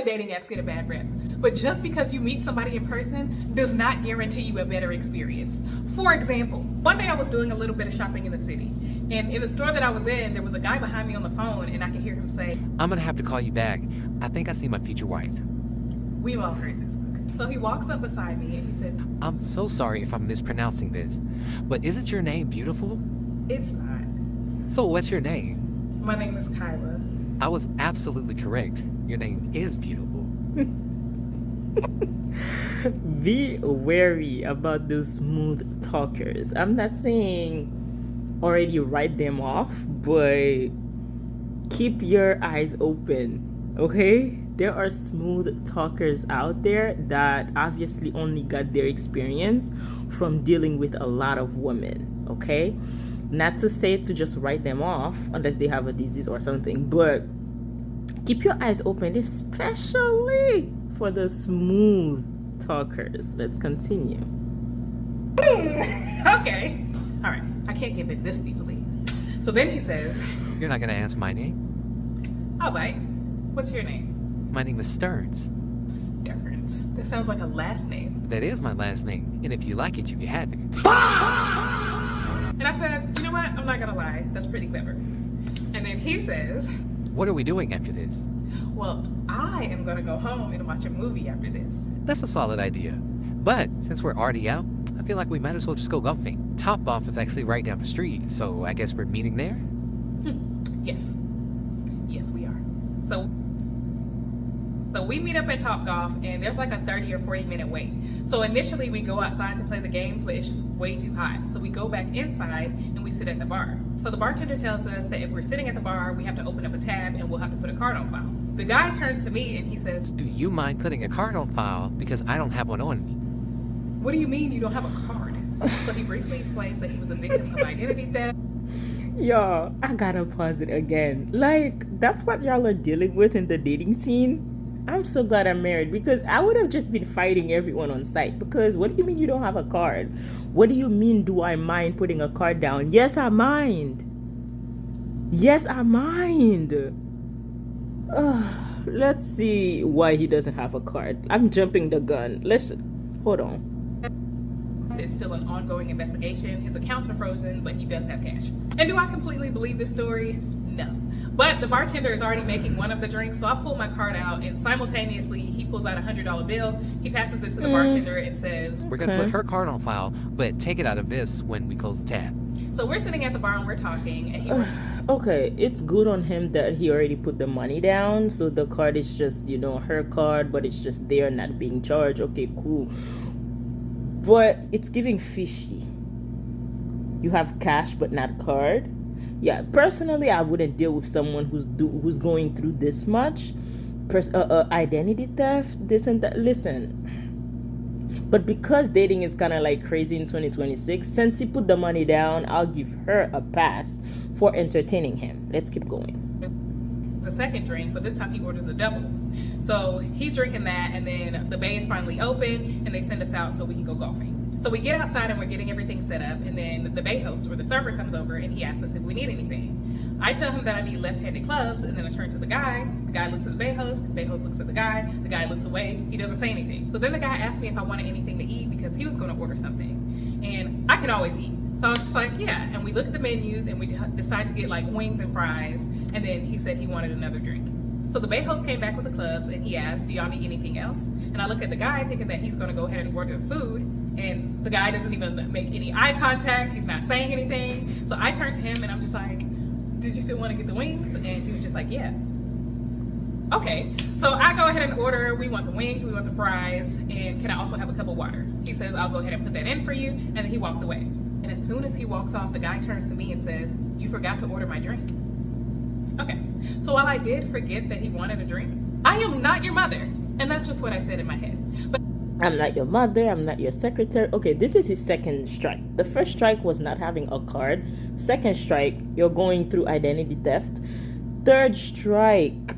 that dating apps get a bad rep, but just because you meet somebody in person does not guarantee you a better experience. For example, one day I was doing a little bit of shopping in the city, and in the store that I was in, there was a guy behind me on the phone, and I could hear him say, I'm gonna have to call you back. I think I see my future wife. we've all heard this book. So he walks up beside me and he says, I'm so sorry if I'm mispronouncing this, but isn't your name beautiful? it's not. So what's your name? My name is Kyla. I was absolutely correct. Your name is beautiful. Be wary about those smooth talkers. I'm not saying already write them off, but keep your eyes open, okay? There are smooth talkers out there that obviously only got their experience from dealing with a lot of women, okay? Not to say to just write them off unless they have a disease or something, but keep your eyes open, especially for the smooth talkers. Let's continue. Okay. All right. I can't give it this easily. So then he says, You're not gonna answer my name? all right, what's your name? My name is Stearns. Stearns. That sounds like a last name. That is my last name, and if you like it, you can have it. And I said, you know what? I'm not going to lie. That's pretty clever. And then he says, What are we doing after this? well, I am going to go home and watch a movie after this. That's a solid idea. But since we're already out, I feel like we might as well just go golfing. Top Off is actually right down the street, so I guess we're meeting there? Yes. Yes, we are. So we meet up at Topgolf, and there's like a 30 or 40 minute wait. So initially we go outside to play the games, but it's just way too hot. So we go back inside and we sit at the bar. So the bartender tells us that if we're sitting at the bar, we have to open up a tab and we'll have to put a card on file. The guy turns to me and he says, Do you mind putting a card on file because I don't have one on me? what do you mean you don't have a card? So he briefly explains that he was a victim of identity theft. Y'all, I gotta pause it again. Like, that's what y'all are dealing with in the dating scene. I'm so glad I'm married because I would have just been fighting everyone on site. Because what do you mean you don't have a card? What do you mean, do I mind putting a card down? Yes, I mind. Yes, I mind. Let's see why he doesn't have a card. I'm jumping the gun. Hold on. It's still an ongoing investigation. His accounts are frozen, but he does have cash. And do I completely believe this story? No. But the bartender is already making one of the drinks, so I pull my card out, and simultaneously he pulls out a $100 bill. He passes it to the bartender and says, We're gonna Okay. put her card on file, but take it out of this when we close the tab. so we're sitting at the bar and we're talking, and he Okay, it's good on him that he already put the money down, so the card is just, her card, but it's just there, not being charged. Okay, cool. But it's giving fishy. You have cash but not card. Yeah, personally, I wouldn't deal with someone who's going through this much, identity theft, this and that. Listen, but because dating is kind of like crazy in 2026, since he put the money down, I'll give her a pass for entertaining him. Let's keep going. a second drink, but this time he orders a double. So he's drinking that, and then the bay is finally open, and they send us out so we can go golfing. So we get outside and we're getting everything set up, and then the bay host or the server comes over and he asks us if we need anything. I tell him that I need left-handed clubs, and then I turn to the guy looks at the bay host looks at the guy looks away, he doesn't say anything. So then the guy asked me if I wanted anything to eat because he was going to order something, and I can always eat. So I was just like, yeah, and we look at the menus and we decide to get like wings and fries, and then he said he wanted another drink. So the bay host came back with the clubs and he asked, do y'all need anything else? And I look at the guy thinking that he's going to go ahead and order the food, and the guy doesn't even make any eye contact, he's not saying anything. So I turn to him and I'm just like, did you still want to get the wings? And he was just like, yeah. Okay, so I go ahead and order, we want the wings, we want the fries, and can I also have a cup of water? He says, I'll go ahead and put that in for you, and then he walks away. And as soon as he walks off, the guy turns to me and says, you forgot to order my drink. Okay, so while I did forget that he wanted a drink, I am not your mother. And that's just what I said in my head. But I'm not your mother, I'm not your secretary. Okay, this is his second strike. The first strike was not having a card. Second strike, you're going through identity theft. Third strike,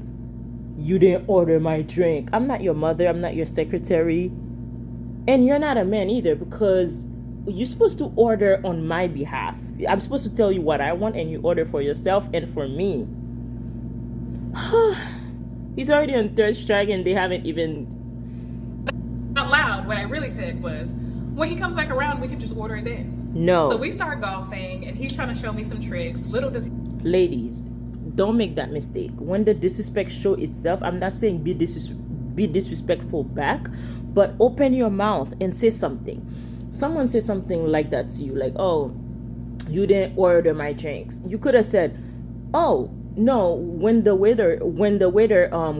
you didn't order my drink. I'm not your mother, I'm not your secretary. And you're not a man either, because you're supposed to order on my behalf. I'm supposed to tell you what I want and you order for yourself and for me. He's already on third strike and they haven't even. Out loud, what I really said was, when he comes back around, we can just order it then. No. So we start golfing, and he's trying to show me some tricks. Little does Ladies, don't make that mistake. When the disrespect show itself, I'm not saying be disrespectful back, but open your mouth and say something. Someone say something like that to you, like, oh, you didn't order my drinks. You could have said, oh no, when the waiter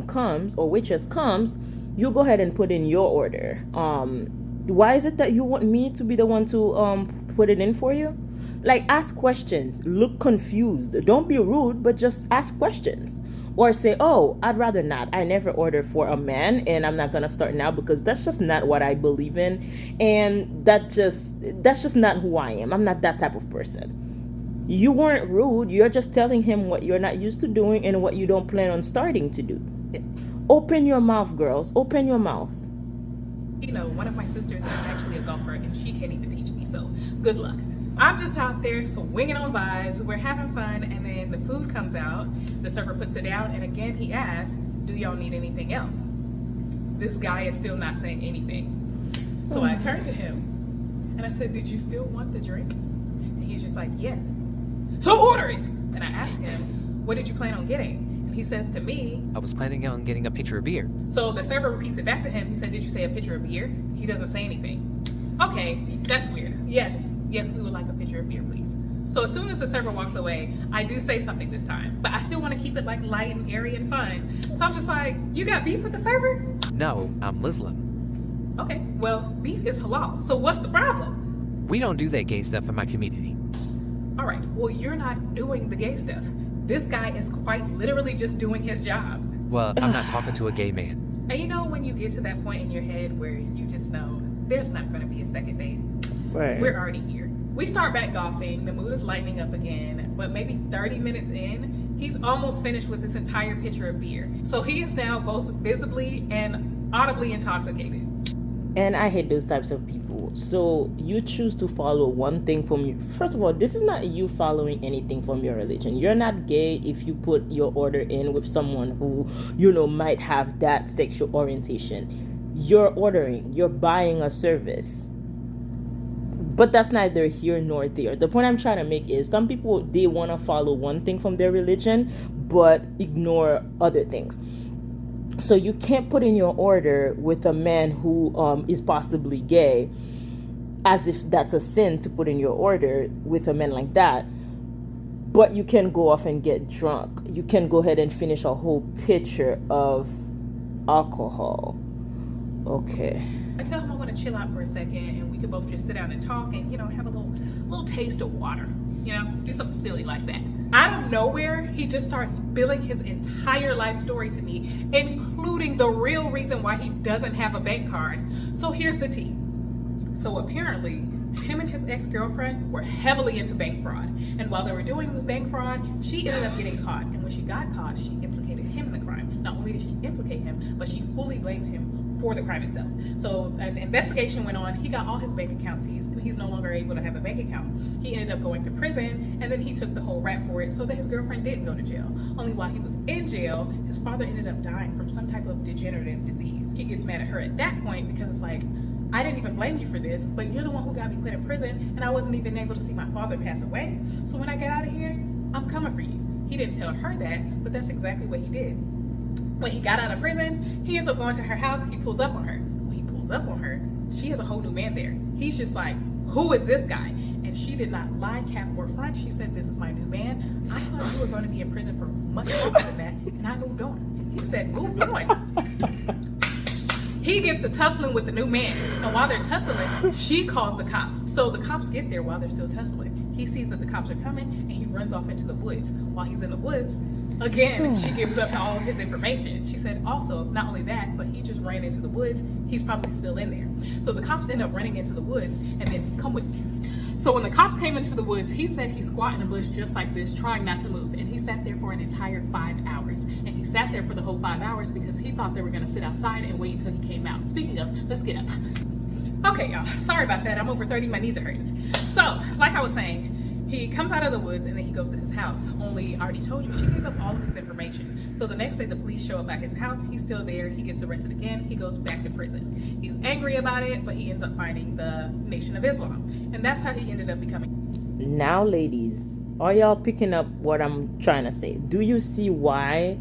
comes or waitress comes, you go ahead and put in your order. Why is it that you want me to be the one to put it in for you? Like, ask questions. Look confused. Don't be rude, but just ask questions. Or say, oh, I'd rather not. I never order for a man, and I'm not gonna start now because that's just not what I believe in, and that's just not who I am. I'm not that type of person. You weren't rude. You're just telling him what you're not used to doing and what you don't plan on starting to do. Open your mouth, girls. Open your mouth. One of my sisters is actually a golfer, and she can't even teach me, so good luck. I'm just out there swinging on vibes. We're having fun, and then the food comes out. The server puts it down, and again he asks, do y'all need anything else? This guy is still not saying anything. So I turned to him, and I said, did you still want the drink? And he's just like, yeah. So order it! And I asked him, what did you plan on getting? And he says to me, I was planning on getting a pitcher of beer. so the server repeats it back to him. He said, did you say a pitcher of beer? He doesn't say anything. Okay, that's weird. Yes, we would like a pitcher of beer, please. So as soon as the server walks away, I do say something this time, but I still want to keep it like light and airy and fun. So I'm just like, you got beef with the server? No, I'm Muslim. Okay, well, beef is halal, so what's the problem? We don't do that gay stuff in my community. All right, well, you're not doing the gay stuff. This guy is quite literally just doing his job. Well, I'm not talking to a gay man. And when you get to that point in your head where you just know there's not going to be a second date, Right. we're already here. We start back golfing, the mood is lightening up again, but maybe 30 minutes in, he's almost finished with this entire pitcher of beer. So he is now both visibly and audibly intoxicated. And I hate those types of people. So you choose to follow one thing from you. First of all, this is not you following anything from your religion. You're not gay if you put your order in with someone who, might have that sexual orientation. You're ordering, you're buying a service. But that's neither here nor there. The point I'm trying to make is some people, they want to follow one thing from their religion, but ignore other things. So you can't put in your order with a man who is possibly gay, as if that's a sin to put in your order with a man like that. But you can go off and get drunk. You can go ahead and finish a whole pitcher of alcohol. Okay. I tell him I want to chill out for a second and we can both just sit down and talk and, have a little taste of water, do something silly like that. Out of nowhere, he just starts spilling his entire life story to me, including the real reason why he doesn't have a bank card. So here's the tea. So apparently, him and his ex-girlfriend were heavily into bank fraud. And while they were doing this bank fraud, she ended up getting caught. And when she got caught, she implicated him in the crime. Not only did she implicate him, but she fully blamed him for the crime itself. So an investigation went on. He got all his bank accounts seized, and he's no longer able to have a bank account. He ended up going to prison, and then he took the whole rap for it so that his girlfriend didn't go to jail. Only while he was in jail, his father ended up dying from some type of degenerative disease. He gets mad at her at that point because it's like, I didn't even blame you for this, but you're the one who got me put in prison, and I wasn't even able to see my father pass away. So when I get out of here, I'm coming for you. He didn't tell her that, but that's exactly what he did. When he got out of prison, he ends up going to her house. He pulls up on her. When he pulls up on her, she has a whole new man there. He's just like, who is this guy? And she did not lie, cap, or front. She said, this is my new man. I thought you were going to be in prison for much longer than that, and I moved on. He said, moved on. He gets to tussling with the new man, and while they're tussling, she calls the cops. So the cops get there while they're still tussling. He sees that the cops are coming, and he runs off into the woods. While he's in the woods, again, she gives up all of his information. She said also, not only that, but he just ran into the woods. He's probably still in there. So the cops end up running into the woods and then come with me. So when the cops came into the woods, he said he squat in a bush just like this, trying not to move. And he sat there for an entire 5 hours. And he sat there for the whole 5 hours because he thought they were going to sit outside and wait until he came out. Speaking of, let's get up. Okay, y'all. Sorry about that. I'm over 30. My knees are hurting. So, like I was saying, He comes out of the woods and then he goes to his house. Only I already told you, she gave up all of his information. So the next day the police show up at his house. He's still there. He gets arrested again. He goes back to prison. He's angry about it, but he ends up finding the Nation of Islam. And that's how he ended up becoming. Now, ladies, are y'all picking up what I'm trying to say? Do you see why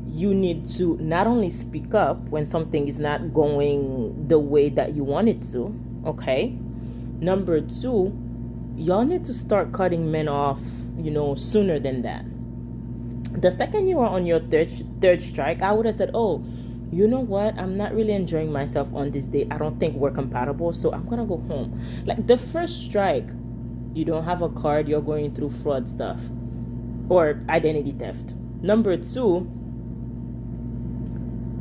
you need to not only speak up when something is not going the way that you want it to, okay? Number two, y'all need to start cutting men off, sooner than that. The second you are on your third strike, I would have said, oh, you know what? I'm not really enjoying myself on this day. I don't think we're compatible, so I'm going to go home. Like the first strike, you don't have a card, you're going through fraud stuff or identity theft. Number two,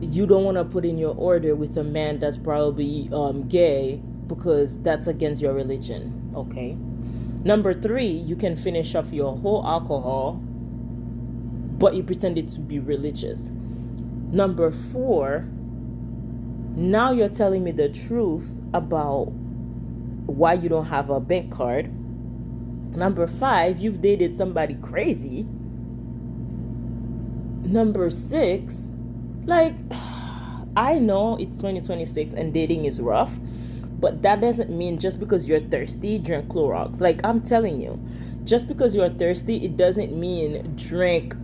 you don't want to put in your order with a man that's probably gay because that's against your religion, okay? Number three, you can finish off your whole alcohol, but you pretended to be religious. Number four, now you're telling me the truth about why you don't have a bank card. Number five, you've dated somebody crazy. Number six, like, I know it's 2026 and dating is rough, but that doesn't mean just because you're thirsty, drink Clorox. Like, I'm telling you, just because you're thirsty, it doesn't mean drink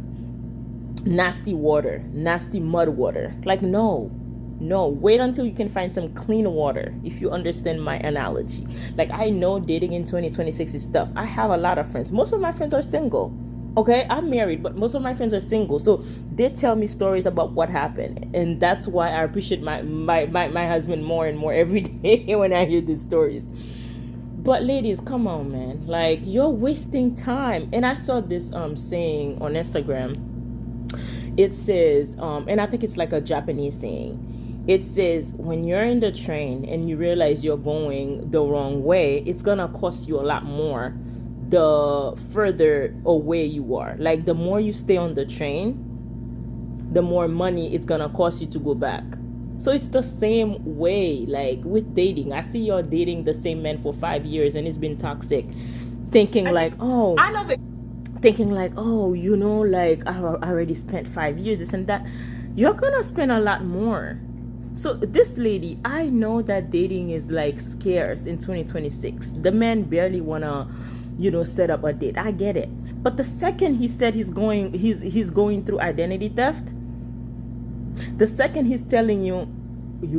nasty water, nasty mud water. Like, no, wait until you can find some clean water, if you understand my analogy. Like, I know dating in 2026 is tough. I have a lot of friends. Most of my friends are single. Okay, I'm married, but most of my friends are single. So they tell me stories about what happened. And that's why I appreciate my husband more and more every day when I hear these stories. But ladies, come on, man. Like, you're wasting time. And I saw this saying on Instagram. It says, and I think it's like a Japanese saying. It says, when you're in the train and you realize you're going the wrong way, it's going to cost you a lot more the further away you are. Like, the more you stay on the train, the more money it's gonna cost you to go back. So it's the same way, like, with dating. I see you're dating the same man for 5 years and it's been toxic, thinking like, oh, I know that, thinking like, oh, like, I already spent 5 years, this and that. You're gonna spend a lot more. So this lady, I know that dating is like scarce in 2026. The man barely wanna set up a date. I get it. But the second he said he's going through identity theft, the second he's telling you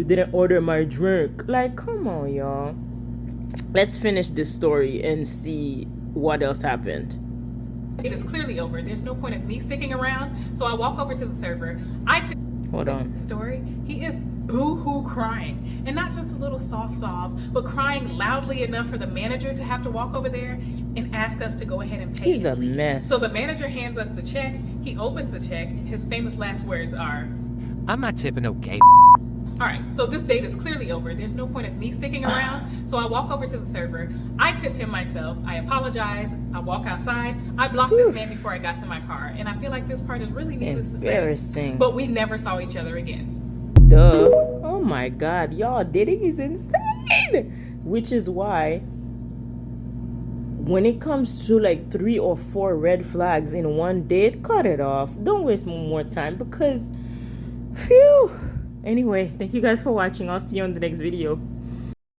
didn't order my drink, like, come on, y'all. Let's finish this story and see what else happened. It is clearly over. There's no point of me sticking around. So I walk over to the server. Hold on. The story. He is boo-hoo crying, and not just a little soft sob, but crying loudly enough for the manager to have to walk over there and ask us to go ahead and pay. He's a mess. So the manager hands us the check. He opens the check. His famous last words are, I'm not tipping no gay. all right, so this date is clearly over. There's no point of me sticking around. So I walk over to the server. I tip him myself. I apologize. I walk outside. I blocked this man before I got to my car. And I feel like this part is really needless to say. Embarrassing. But we never saw each other again. Duh. Oh my God, y'all, dating is insane. Which is why when it comes to like 3 or 4 red flags in one date, cut it off. Don't waste more time because, phew. Anyway, thank you guys for watching. I'll see you on the next video.